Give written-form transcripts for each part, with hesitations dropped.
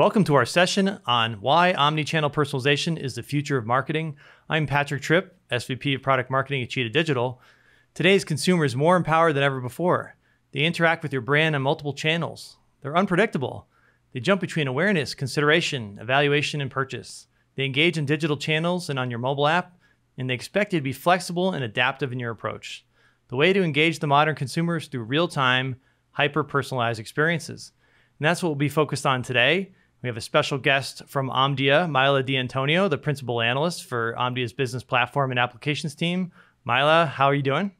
Welcome to our session on why omnichannel personalization is the future of marketing. I'm Patrick Tripp, SVP of Product Marketing at Cheetah Digital. Today's consumer is more empowered than ever before. They interact with your brand on multiple channels. They're unpredictable. They jump between awareness, consideration, evaluation, and purchase. They engage in digital channels and on your mobile app, and they expect you to be flexible and adaptive in your approach. The way to engage the modern consumer is through real-time, hyper-personalized experiences. And that's what we'll be focused on today. We have a special guest from Omdia, Mila D'Antonio, the principal analyst for Omdia's business platform and applications team. Mila, how are you doing?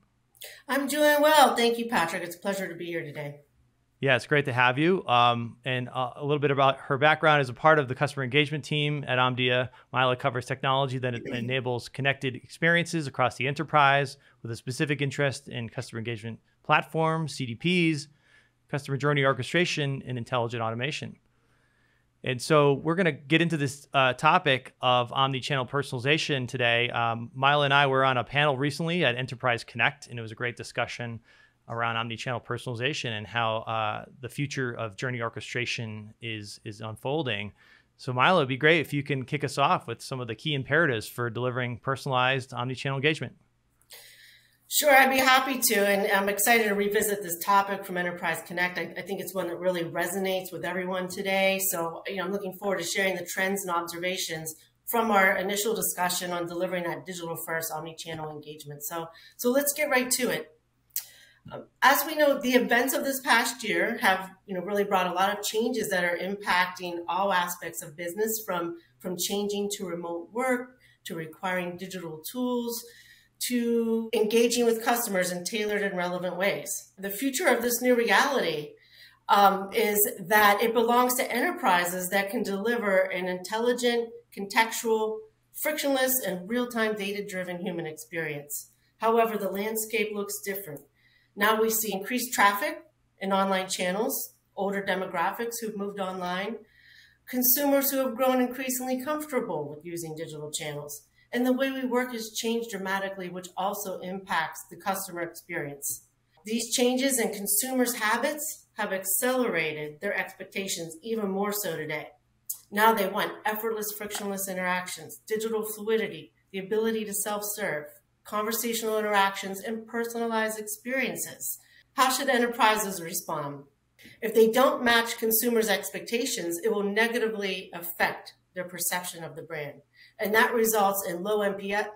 I'm doing well. Thank you, Patrick. It's a pleasure to be here today. Yeah, it's great to have you. And a little bit about her background. As a part of the customer engagement team at Omdia, Mila covers technology that enables connected experiences across the enterprise with a specific interest in customer engagement platforms, CDPs, customer journey orchestration, and intelligent automation. And so we're going to get into this topic of omnichannel personalization today. Mila and I were on a panel recently at Enterprise Connect, and it was a great discussion around omnichannel personalization and how the future of journey orchestration is unfolding. So Mila, it'd be great if you can kick us off with some of the key imperatives for delivering personalized omnichannel engagement. Sure, I'd be happy to, and I'm excited to revisit this topic from Enterprise Connect. I think it's one that really resonates with everyone today. So, I'm looking forward to sharing the trends and observations from our initial discussion on delivering that digital-first omnichannel engagement. So let's get right to it. As we know, the events of this past year have, really brought a lot of changes that are impacting all aspects of business, from changing to remote work, to requiring digital tools, to engaging with customers in tailored and relevant ways. The future of this new reality is that it belongs to enterprises that can deliver an intelligent, contextual, frictionless, and real-time data-driven human experience. However, the landscape looks different. Now we see increased traffic in online channels, older demographics who've moved online, consumers who have grown increasingly comfortable with using digital channels. And the way we work has changed dramatically, which also impacts the customer experience. These changes in consumers' habits have accelerated their expectations even more so today. Now they want effortless, frictionless interactions, digital fluidity, the ability to self-serve, conversational interactions, and personalized experiences. How should enterprises respond? If they don't match consumers' expectations, it will negatively affect their perception of the brand. And that results in low NPS,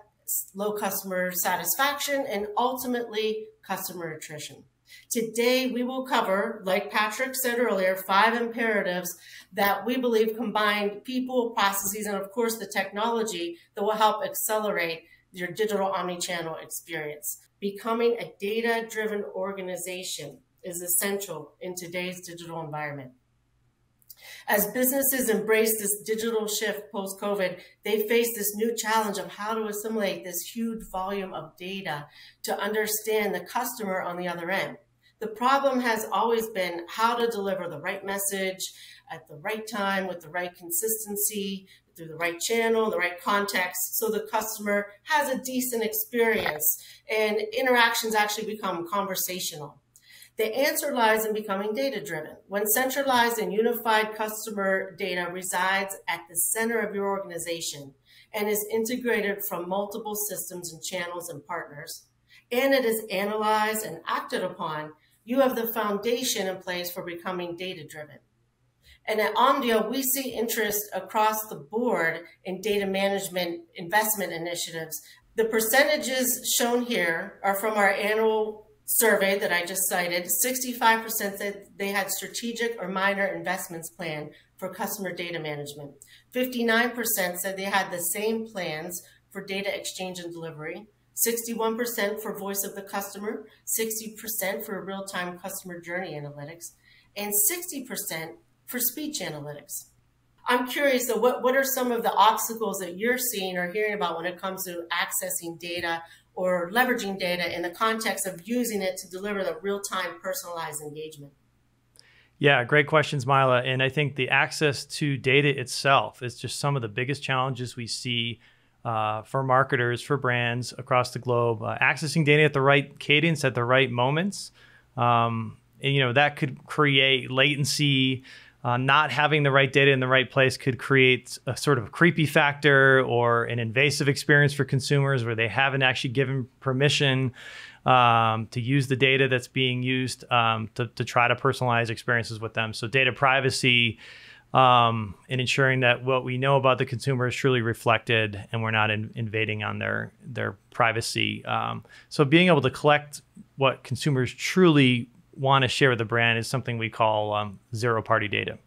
low customer satisfaction, and ultimately customer attrition. Today, we will cover, like Patrick said earlier, 5 imperatives that we believe combine people, processes, and of course the technology that will help accelerate your digital omnichannel experience. Becoming a data-driven organization is essential in today's digital environment. As businesses embrace this digital shift post-COVID, they face this new challenge of how to assimilate this huge volume of data to understand the customer on the other end. The problem has always been how to deliver the right message at the right time with the right consistency, through the right channel, the right context, so the customer has a decent experience and interactions actually become conversational. The answer lies in becoming data-driven. When centralized and unified customer data resides at the center of your organization and is integrated from multiple systems and channels and partners, and it is analyzed and acted upon, you have the foundation in place for becoming data-driven. And at Omdia, we see interest across the board in data management investment initiatives. The percentages shown here are from our annual survey that I just cited. 65% said they had strategic or minor investments planned for customer data management. 59% said they had the same plans for data exchange and delivery. 61% for voice of the customer, 60% for real-time customer journey analytics, and 60% for speech analytics. I'm curious, though, what are some of the obstacles that you're seeing or hearing about when it comes to accessing data or leveraging data in the context of using it to deliver the real-time personalized engagement? Yeah, great questions, Mila. And I think the access to data itself is just some of the biggest challenges we see for marketers, for brands across the globe. Accessing data at the right cadence, at the right moments. And, that could create latency, not having the right data in the right place could create a sort of creepy factor or an invasive experience for consumers where they haven't actually given permission to use the data that's being used to try to personalize experiences with them. So data privacy and ensuring that what we know about the consumer is truly reflected and we're not invading on their privacy. So being able to collect what consumers truly want to share with the brand is something we call zero-party data.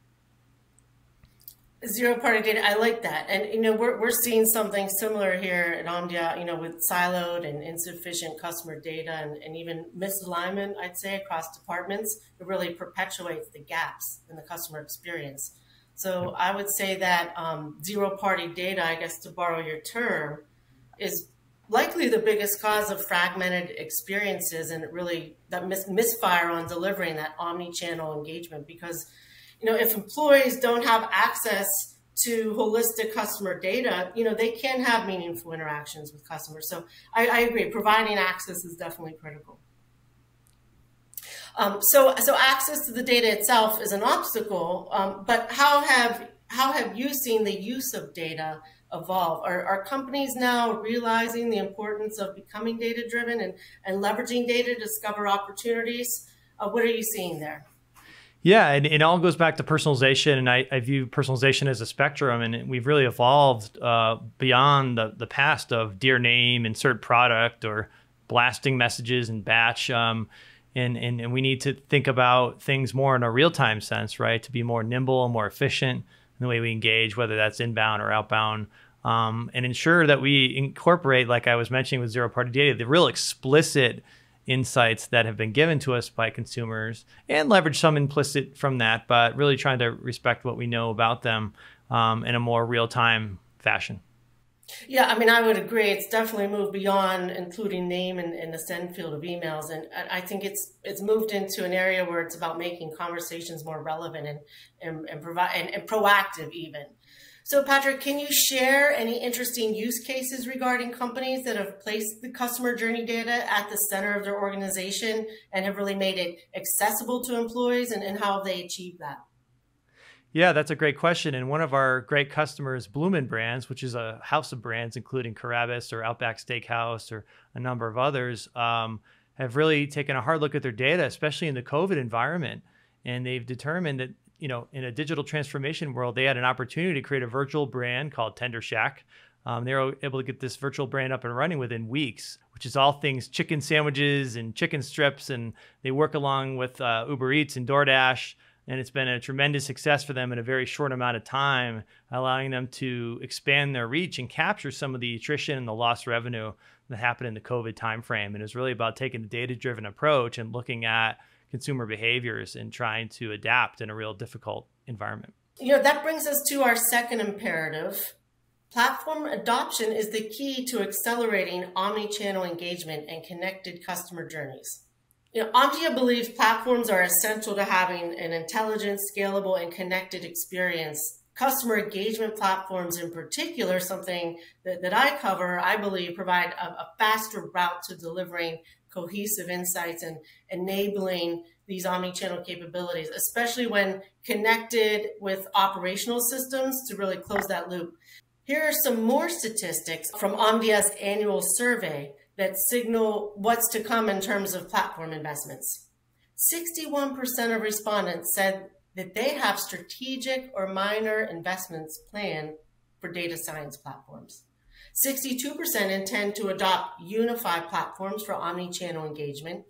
Zero-party data, I like that. And, we're seeing something similar here at Omdia, with siloed and insufficient customer data and even misalignment, I'd say, across departments. It really perpetuates the gaps in the customer experience. So I would say that zero-party data, I guess to borrow your term, is likely the biggest cause of fragmented experiences and really that misfire on delivering that omni-channel engagement. Because, if employees don't have access to holistic customer data, they can have meaningful interactions with customers. So I agree, providing access is definitely critical. So access to the data itself is an obstacle, but how have you seen the use of data evolve? Are companies now realizing the importance of becoming data-driven and leveraging data to discover opportunities? What are you seeing there? Yeah, and it all goes back to personalization, and I view personalization as a spectrum, and we've really evolved beyond the past of dear name, insert product, or blasting messages in batch. And we need to think about things more in a real-time sense, right? To be more nimble and more efficient in the way we engage, whether that's inbound or outbound, and ensure that we incorporate, like I was mentioning with zero-party data, the real explicit insights that have been given to us by consumers and leverage some implicit from that, but really trying to respect what we know about them in a more real-time fashion. Yeah, I would agree. It's definitely moved beyond including name in the send field of emails. And I think it's moved into an area where it's about making conversations more relevant and proactive even. So Patrick, can you share any interesting use cases regarding companies that have placed the customer journey data at the center of their organization and have really made it accessible to employees, and how have they achieved that? Yeah, that's a great question. And one of our great customers, Bloomin' Brands, which is a house of brands, including Carrabba's or Outback Steakhouse or a number of others, have really taken a hard look at their data, especially in the COVID environment. And they've determined that, in a digital transformation world, they had an opportunity to create a virtual brand called Tender Shack. They were able to get this virtual brand up and running within weeks, which is all things chicken sandwiches and chicken strips. And they work along with Uber Eats and DoorDash. And it's been a tremendous success for them in a very short amount of time, allowing them to expand their reach and capture some of the attrition and the lost revenue that happened in the COVID timeframe. And it's really about taking a data-driven approach and looking at consumer behaviors and trying to adapt in a real difficult environment. That brings us to our second imperative. Platform adoption is the key to accelerating omni-channel engagement and connected customer journeys. Omdia believes platforms are essential to having an intelligent, scalable, and connected experience. Customer engagement platforms in particular, something that I cover, I believe provide a faster route to delivering cohesive insights and enabling these omni-channel capabilities, especially when connected with operational systems to really close that loop. Here are some more statistics from Omdia's annual survey that signal what's to come in terms of platform investments. 61% of respondents said that they have strategic or minor investments planned for data science platforms. 62% intend to adopt unified platforms for omni-channel engagement.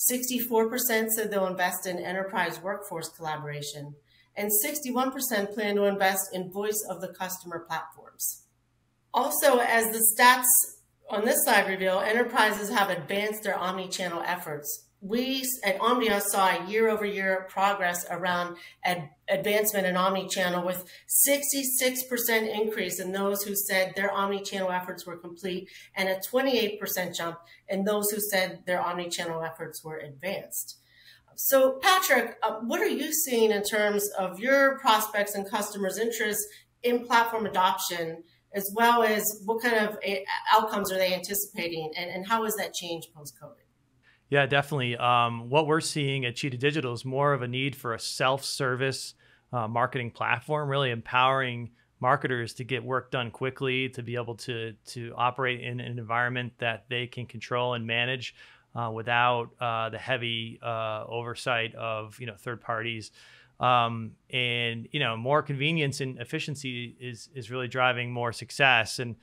64% said they'll invest in enterprise workforce collaboration. And 61% plan to invest in voice of the customer platforms. Also, as the stats on this slide reveal, enterprises have advanced their omni-channel efforts. We at Omdia saw a year-over-year progress around advancement in omni-channel, with 66% increase in those who said their omni-channel efforts were complete and a 28% jump in those who said their omni-channel efforts were advanced. So Patrick, what are you seeing in terms of your prospects and customers' interest in platform adoption, as well as what kind of outcomes are they anticipating, and how has that changed post-COVID? Yeah, definitely. What we're seeing at Cheetah Digital is more of a need for a self-service marketing platform, really empowering marketers to get work done quickly, to be able to operate in an environment that they can control and manage without the heavy oversight of third parties. And more convenience and efficiency is really driving more success. And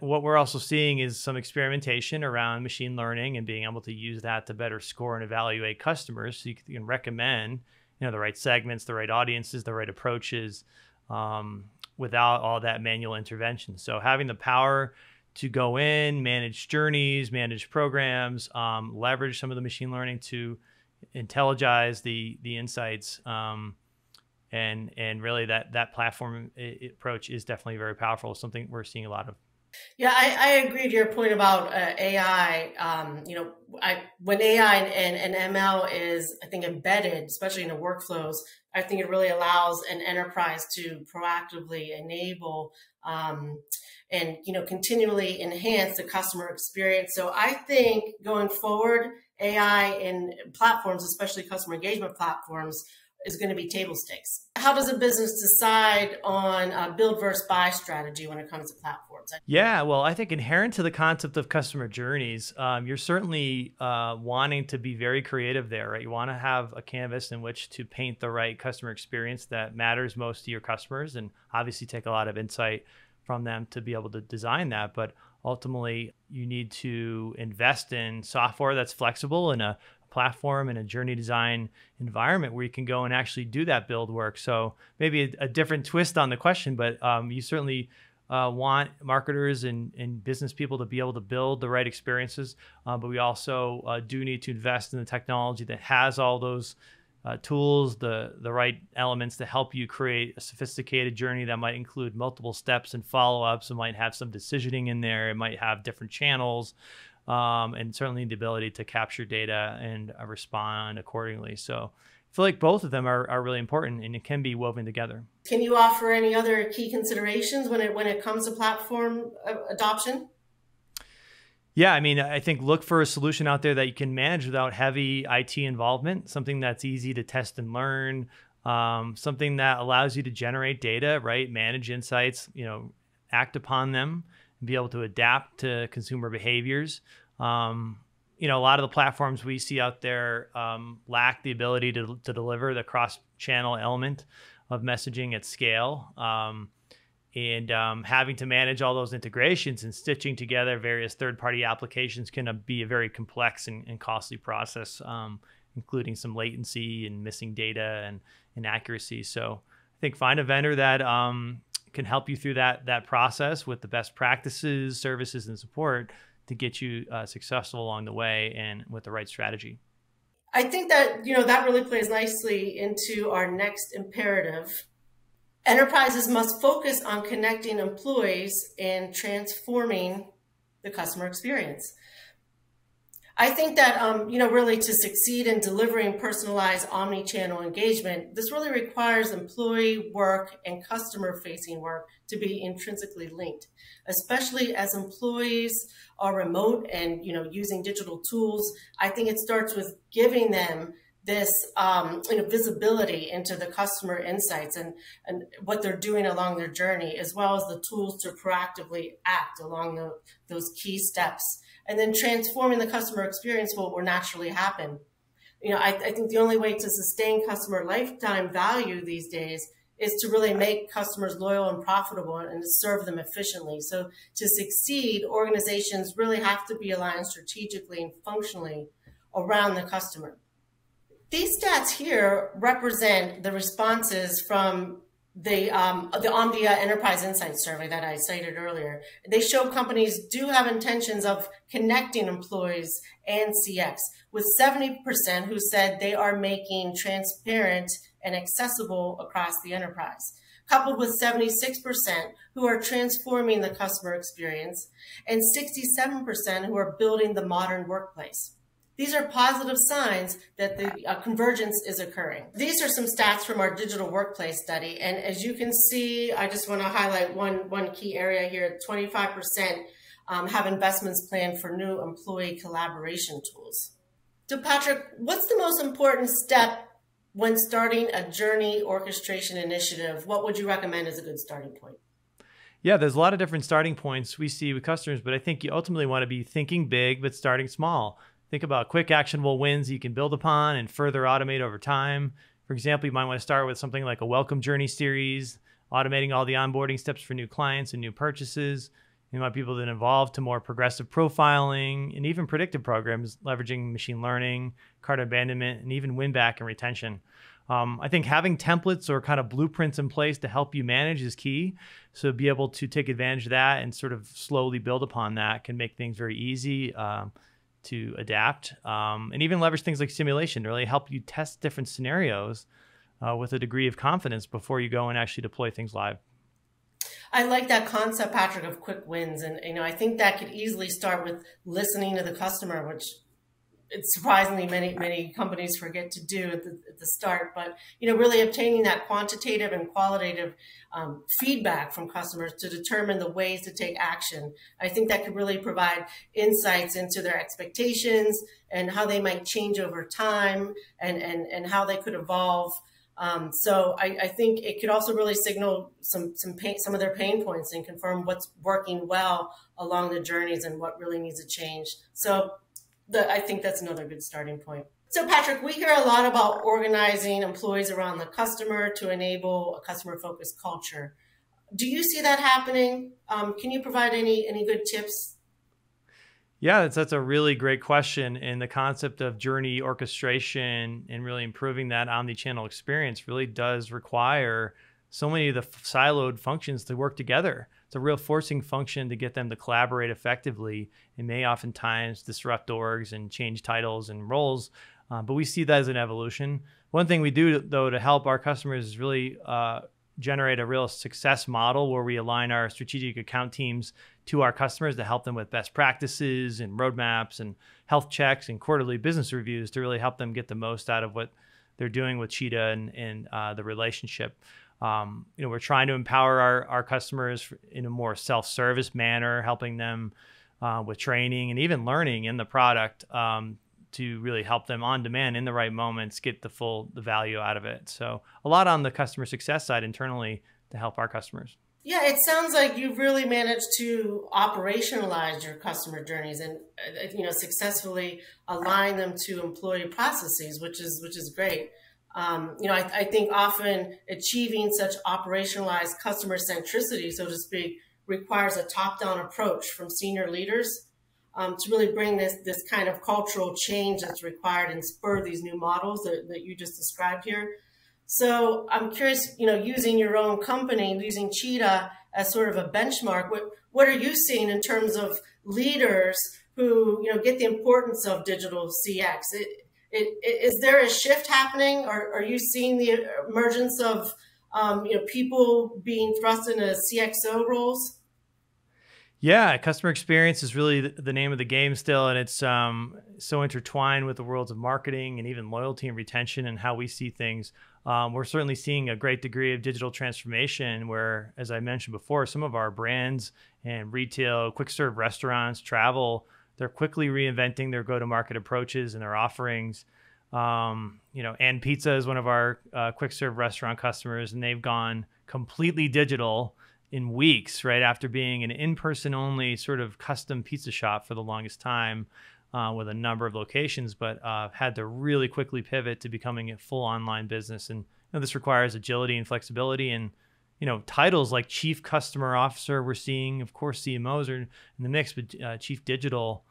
what we're also seeing is some experimentation around machine learning and being able to use that to better score and evaluate customers, so you can recommend the right segments, the right audiences, the right approaches, without all that manual intervention. So having the power to go in, manage journeys, manage programs, leverage some of the machine learning to intelligize the insights, and really that platform approach is definitely very powerful. Something we're seeing a lot of. Yeah, I agree to your point about AI. When AI and ML is, I think, embedded, especially in the workflows, I think it really allows an enterprise to proactively enable and continually enhance the customer experience. So I think going forward, AI in platforms, especially customer engagement platforms, is going to be table stakes. How does a business decide on a build versus buy strategy when it comes to platforms? Yeah, well, I think inherent to the concept of customer journeys, you're certainly wanting to be very creative there, right? You want to have a canvas in which to paint the right customer experience that matters most to your customers, and obviously take a lot of insight from them to be able to design that. But ultimately, you need to invest in software that's flexible and a platform and a journey design environment where you can go and actually do that build work. So maybe a different twist on the question, but you certainly want marketers and business people to be able to build the right experiences. But we also do need to invest in the technology that has all those tools, the right elements to help you create a sophisticated journey that might include multiple steps and follow-ups. It might have some decisioning in there. It might have different channels. And certainly the ability to capture data and respond accordingly. So I feel like both of them are really important, and it can be woven together. Can you offer any other key considerations when it comes to platform adoption? Yeah, I mean, I think look for a solution out there that you can manage without heavy IT involvement, something that's easy to test and learn, something that allows you to generate data, right? Manage insights, act upon them, and be able to adapt to consumer behaviors. A lot of the platforms we see out there lack the ability to deliver the cross-channel element of messaging at scale. And having to manage all those integrations and stitching together various third-party applications can be a very complex and costly process, including some latency and missing data and inaccuracy. So I think find a vendor that can help you through that process with the best practices, services, and support to get you successful along the way and with the right strategy. I think that, that really plays nicely into our next imperative. Enterprises must focus on connecting employees and transforming the customer experience. I think that, really to succeed in delivering personalized omni-channel engagement, this really requires employee work and customer-facing work to be intrinsically linked, especially as employees are remote and, using digital tools. I think it starts with giving them this visibility into the customer insights and what they're doing along their journey, as well as the tools to proactively act along those key steps. And then transforming the customer experience will naturally happen. I think the only way to sustain customer lifetime value these days is to really make customers loyal and profitable and to serve them efficiently. So to succeed, organizations really have to be aligned strategically and functionally around the customer. These stats here represent the responses from the Omdia Enterprise Insights Survey that I cited earlier. They show companies do have intentions of connecting employees and CX, with 70% who said they are making transparent and accessible across the enterprise, coupled with 76% who are transforming the customer experience and 67% who are building the modern workplace. These are positive signs that the convergence is occurring. These are some stats from our digital workplace study. And as you can see, I just want to highlight one key area here. 25% have investments planned for new employee collaboration tools. So Patrick, what's the most important step when starting a journey orchestration initiative, what would you recommend as a good starting point? Yeah, there's a lot of different starting points we see with customers, but I think you ultimately want to be thinking big, but starting small. Think about quick actionable wins you can build upon and further automate over time. For example, you might want to start with something like a welcome journey series, automating all the onboarding steps for new clients and new purchases. You might be able to evolve to more progressive profiling and even predictive programs, leveraging machine learning, cart abandonment, and even win back and retention. I think having templates or kind of blueprints in place to help you manage is key. So be able to take advantage of that and sort of slowly build upon that can make things very easy to adapt, and even leverage things like simulation to really help you test different scenarios with a degree of confidence before you go and actually deploy things live. I like that concept, Patrick, of quick wins. And, I think that could easily start with listening to the customer, which it's surprisingly many companies forget to do at the start. But, really obtaining that quantitative and qualitative feedback from customers to determine the ways to take action. I think that could really provide insights into their expectations and how they might change over time and how they could evolve. So I think it could also really signal some of their pain points and confirm what's working well along the journeys and what really needs to change. So I think that's another good starting point. So Patrick, we hear a lot about organizing employees around the customer to enable a customer-focused culture. Do you see that happening? Can you provide any good tips? Yeah, that's a really great question. And the concept of journey orchestration and really improving that omnichannel experience really does require so many of the siloed functions to work together. It's a real forcing function to get them to collaborate effectively. It may oftentimes disrupt orgs and change titles and roles, but we see that as an evolution. One thing we do, though, to help our customers is really generate a real success model where we align our strategic account teams to our customers to help them with best practices and roadmaps and health checks and quarterly business reviews to really help them get the most out of what they're doing with Cheetah and the relationship. We're trying to empower our customers in a more self-service manner, helping them with training and even learning in the product to really help them on demand in the right moments, get the value out of it. So a lot on the customer success side internally to help our customers. Yeah, it sounds like you've really managed to operationalize your customer journeys and successfully align them to employee processes, which is great. I think often achieving such operationalized customer centricity, so to speak, requires a top-down approach from senior leaders to really bring this kind of cultural change that's required and spur these new models that you just described here. So I'm curious, using your own company, using Cheetah as sort of a benchmark, what are you seeing in terms of leaders who, get the importance of digital CX? Is there a shift happening, or are you seeing the emergence of people being thrust into CXO roles? Yeah, customer experience is really the name of the game still, and it's so intertwined with the worlds of marketing and even loyalty and retention and how we see things. We're certainly seeing a great degree of digital transformation where, as I mentioned before, some of our brands and retail, quick serve restaurants, travel, they're quickly reinventing their go-to-market approaches and their offerings. And Pizza is one of our quick serve restaurant customers, and they've gone completely digital in weeks, right after being an in-person only sort of custom pizza shop for the longest time with a number of locations, but had to really quickly pivot to becoming a full online business. And this requires agility and flexibility. And titles like Chief Customer Officer, we're seeing, of course, CMOs are in the mix, but Chief Digital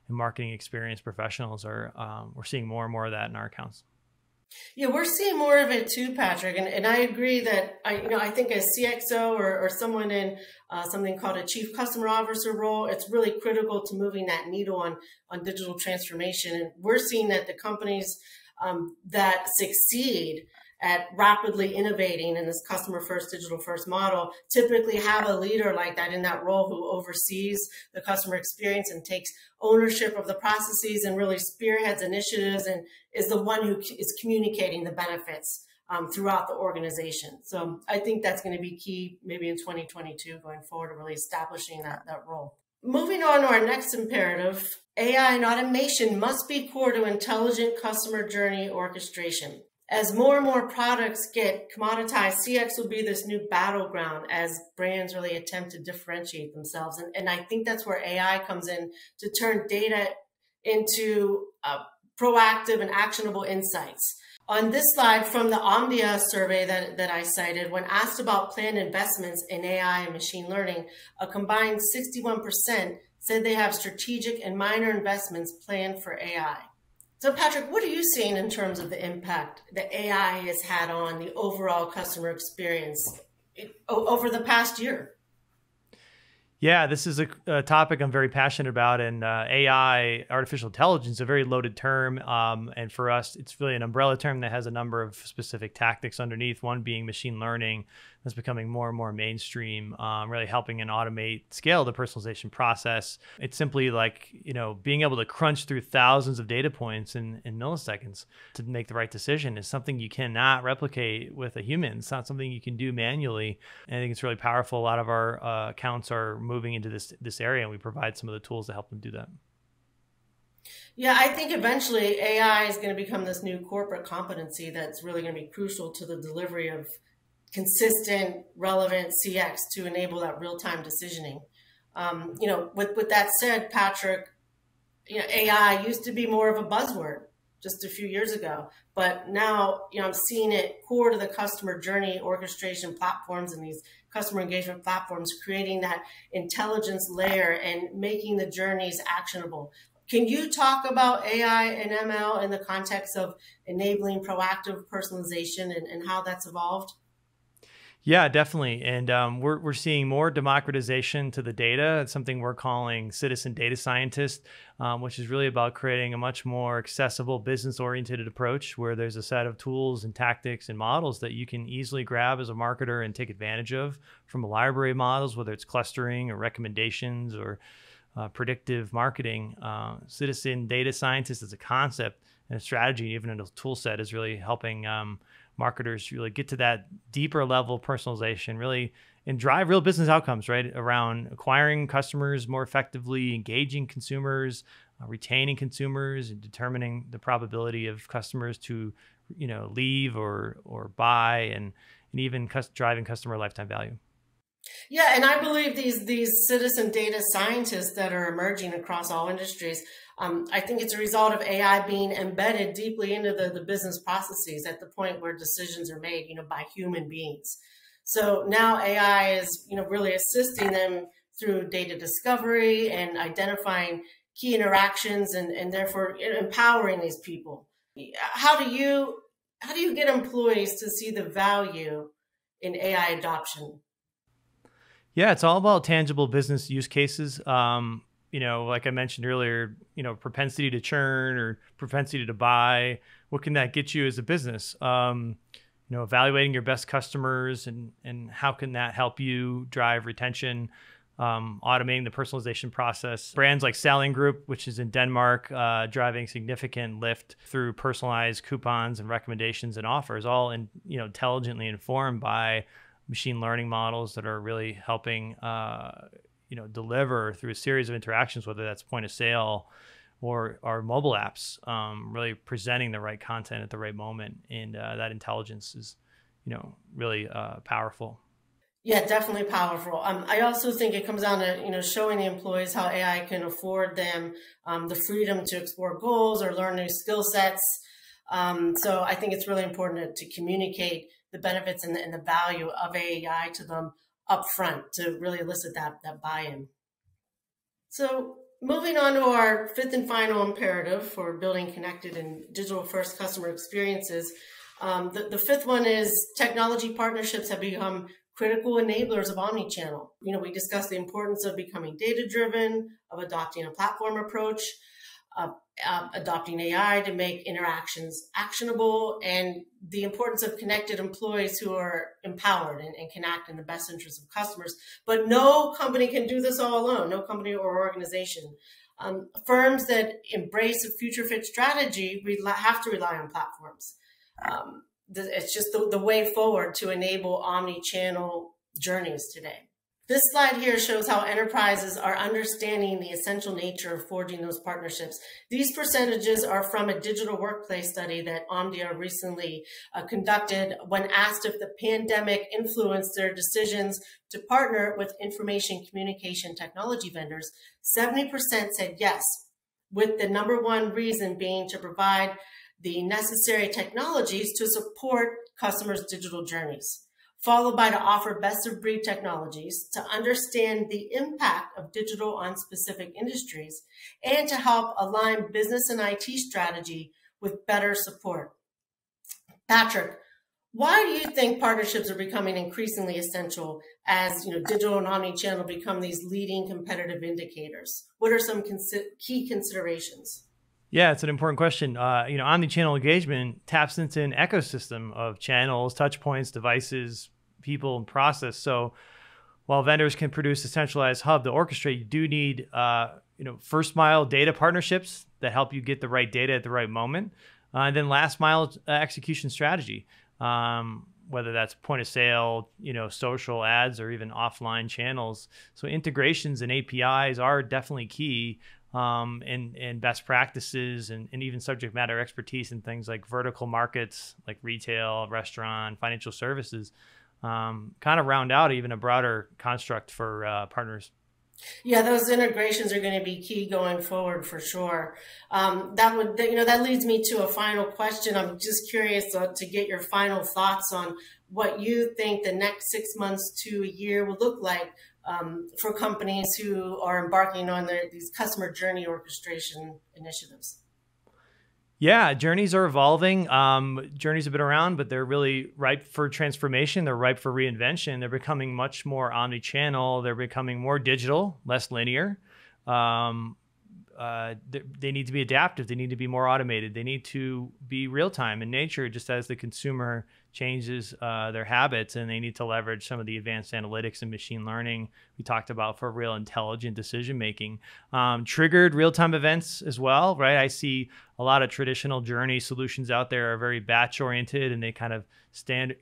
and Marketing Experience Professionals we're seeing more and more of that in our accounts. Yeah, we're seeing more of it too, Patrick. And I agree that I think as CXO or someone in something called a Chief Customer Officer role, it's really critical to moving that needle on digital transformation. And we're seeing that the companies that succeed at rapidly innovating in this customer first, digital first model typically have a leader like that in that role who oversees the customer experience and takes ownership of the processes and really spearheads initiatives and is the one who is communicating the benefits throughout the organization. So I think that's going to be key maybe in 2022 going forward, really establishing that role. Moving on to our next imperative, AI and automation must be core to intelligent customer journey orchestration. As more and more products get commoditized, CX will be this new battleground as brands really attempt to differentiate themselves. And I think that's where AI comes in to turn data into proactive and actionable insights. On this slide from the Omdia survey that I cited, when asked about planned investments in AI and machine learning, a combined 61% said they have strategic and minor investments planned for AI. So Patrick, what are you seeing in terms of the impact that AI has had on the overall customer experience over the past year? Yeah, this is a topic I'm very passionate about, and AI, artificial intelligence, is a very loaded term. And for us, it's really an umbrella term that has a number of specific tactics underneath, one being machine learning that's becoming more and more mainstream, really helping and automate, scale the personalization process. It's simply like, being able to crunch through thousands of data points in milliseconds to make the right decision is something you cannot replicate with a human. It's not something you can do manually. And I think it's really powerful. A lot of our accounts are moving into this area, and we provide some of the tools to help them do that. Yeah, I think eventually AI is going to become this new corporate competency that's really going to be crucial to the delivery of consistent, relevant CX to enable that real-time decisioning. With that said, Patrick, AI used to be more of a buzzword just a few years ago, but now, I'm seeing it core to the customer journey orchestration platforms and these customer engagement platforms, creating that intelligence layer and making the journeys actionable. Can you talk about AI and ML in the context of enabling proactive personalization and how that's evolved? Yeah, definitely. And we're seeing more democratization to the data. It's something we're calling citizen data scientist, which is really about creating a much more accessible, business-oriented approach where there's a set of tools and tactics and models that you can easily grab as a marketer and take advantage of from a library of models, whether it's clustering or recommendations or predictive marketing. Citizen data scientist as a concept and a strategy, even in a tool set, is really helping marketers really get to that deeper level of personalization, really, and drive real business outcomes, right? Around acquiring customers more effectively, engaging consumers, retaining consumers, and determining the probability of customers to, leave or buy, and even driving customer lifetime value. Yeah, and I believe these citizen data scientists that are emerging across all industries, I think it's a result of AI being embedded deeply into the business processes at the point where decisions are made, by human beings. So now AI is, really assisting them through data discovery and identifying key interactions and therefore empowering these people. How do you get employees to see the value in AI adoption? Yeah, it's all about tangible business use cases. Like I mentioned earlier, propensity to churn or propensity to buy. What can that get you as a business? Evaluating your best customers and how can that help you drive retention? Automating the personalization process. Brands like Salling Group, which is in Denmark, driving significant lift through personalized coupons and recommendations and offers, all intelligently informed by machine learning models that are really helping deliver through a series of interactions, whether that's point of sale or mobile apps, really presenting the right content at the right moment. And that intelligence is, really powerful. Yeah, definitely powerful. I also think it comes down to, showing the employees how AI can afford them the freedom to explore goals or learn new skill sets. So I think it's really important to communicate the benefits and the value of AI to them upfront to really elicit that buy-in. So moving on to our fifth and final imperative for building connected and digital-first customer experiences. The fifth one is technology partnerships have become critical enablers of omnichannel. We discussed the importance of becoming data-driven, of adopting a platform approach, adopting AI to make interactions actionable, and the importance of connected employees who are empowered and can act in the best interest of customers. But no company can do this all alone, no company or organization. Firms that embrace a future fit strategy have to rely on platforms. It's just the way forward to enable omni-channel journeys today. This slide here shows how enterprises are understanding the essential nature of forging those partnerships. These percentages are from a digital workplace study that Omdia recently conducted when asked if the pandemic influenced their decisions to partner with information communication technology vendors. 70% said yes, with the number one reason being to provide the necessary technologies to support customers' digital journeys, followed by to offer best-of-breed technologies to understand the impact of digital on specific industries and to help align business and IT strategy with better support. Patrick, why do you think partnerships are becoming increasingly essential as digital and omnichannel become these leading competitive indicators? What are some key considerations? Yeah, it's an important question. Omnichannel engagement taps into an ecosystem of channels, touch points, devices, people, and process. So while vendors can produce a centralized hub to orchestrate, you do need first mile data partnerships that help you get the right data at the right moment, and then last mile execution strategy, whether that's point of sale, social ads, or even offline channels. So integrations and APIs are definitely key. And best practices and even subject matter expertise in things like vertical markets, like retail, restaurant, financial services, kind of round out even a broader construct for partners. Yeah, those integrations are going to be key going forward for sure. That leads me to a final question. I'm just curious to get your final thoughts on what you think the next 6 months to a year will look like for companies who are embarking on these customer journey orchestration initiatives. Yeah, journeys are evolving. Journeys have been around, but they're really ripe for transformation. They're ripe for reinvention. They're becoming much more omni-channel. They're becoming more digital, less linear. They need to be adaptive. They need to be more automated. They need to be real-time in nature, just as the consumer changes their habits, and they need to leverage some of the advanced analytics and machine learning we talked about for real intelligent decision-making. Triggered real-time events as well, right? I see a lot of traditional journey solutions out there are very batch-oriented, and they kind of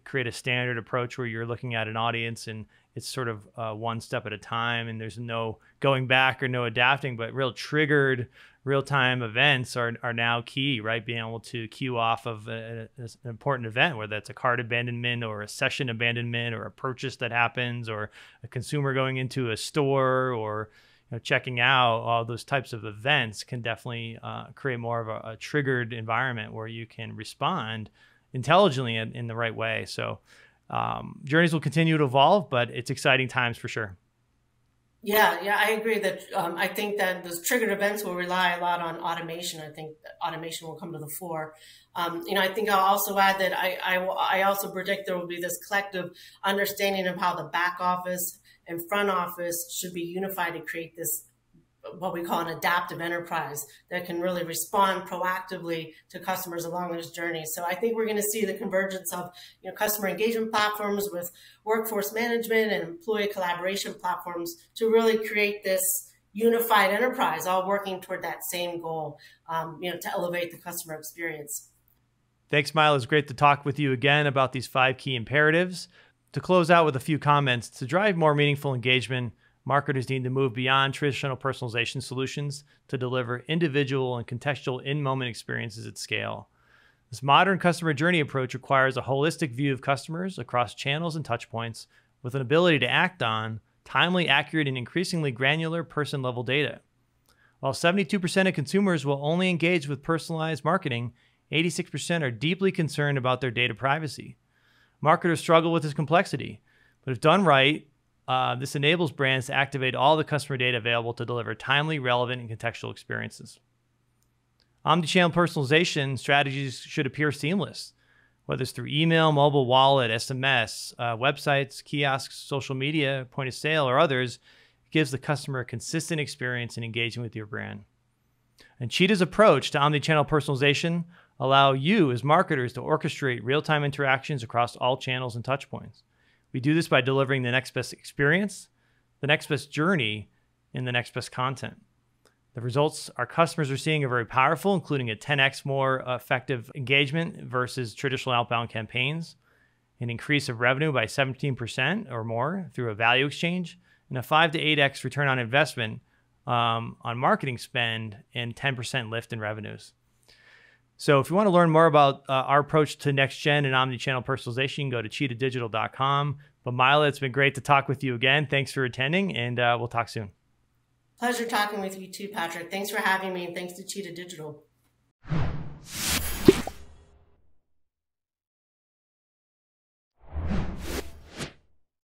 create a standard approach where you're looking at an audience and it's sort of one step at a time, and there's no going back or no adapting, but real triggered real-time events are now key, right? Being able to queue off of an important event, whether that's a cart abandonment or a session abandonment or a purchase that happens or a consumer going into a store or checking out. All those types of events can definitely create more of a triggered environment where you can respond intelligently in the right way. So journeys will continue to evolve, but it's exciting times for sure. Yeah, I agree that I think that those triggered events will rely a lot on automation. I think that automation will come to the fore. I think I'll also add that I also predict there will be this collective understanding of how the back office and front office should be unified to create this, what we call an adaptive enterprise that can really respond proactively to customers along this journey. So I think we're going to see the convergence of customer engagement platforms with workforce management and employee collaboration platforms to really create this unified enterprise, all working toward that same goal, to elevate the customer experience. Thanks, Mila. It's great to talk with you again about these 5 key imperatives. To close out with a few comments, to drive more meaningful engagement, marketers need to move beyond traditional personalization solutions to deliver individual and contextual in-moment experiences at scale. This modern customer journey approach requires a holistic view of customers across channels and touchpoints with an ability to act on timely, accurate, and increasingly granular person-level data. While 72% of consumers will only engage with personalized marketing, 86% are deeply concerned about their data privacy. Marketers struggle with this complexity, but if done right, this enables brands to activate all the customer data available to deliver timely, relevant, and contextual experiences. Omnichannel personalization strategies should appear seamless, whether it's through email, mobile wallet, SMS, websites, kiosks, social media, point of sale, or others. It gives the customer a consistent experience in engaging with your brand. And Cheetah's approach to omnichannel personalization allow you as marketers to orchestrate real-time interactions across all channels and touchpoints. We do this by delivering the next best experience, the next best journey, and the next best content. The results our customers are seeing are very powerful, including a 10x more effective engagement versus traditional outbound campaigns, an increase of revenue by 17% or more through a value exchange, and a 5 to 8x return on investment on marketing spend, and 10% lift in revenues. So if you want to learn more about our approach to next gen and omnichannel personalization, you can go to cheetahdigital.com. But Mila, it's been great to talk with you again. Thanks for attending, and we'll talk soon. Pleasure talking with you too, Patrick. Thanks for having me, and thanks to Cheetah Digital.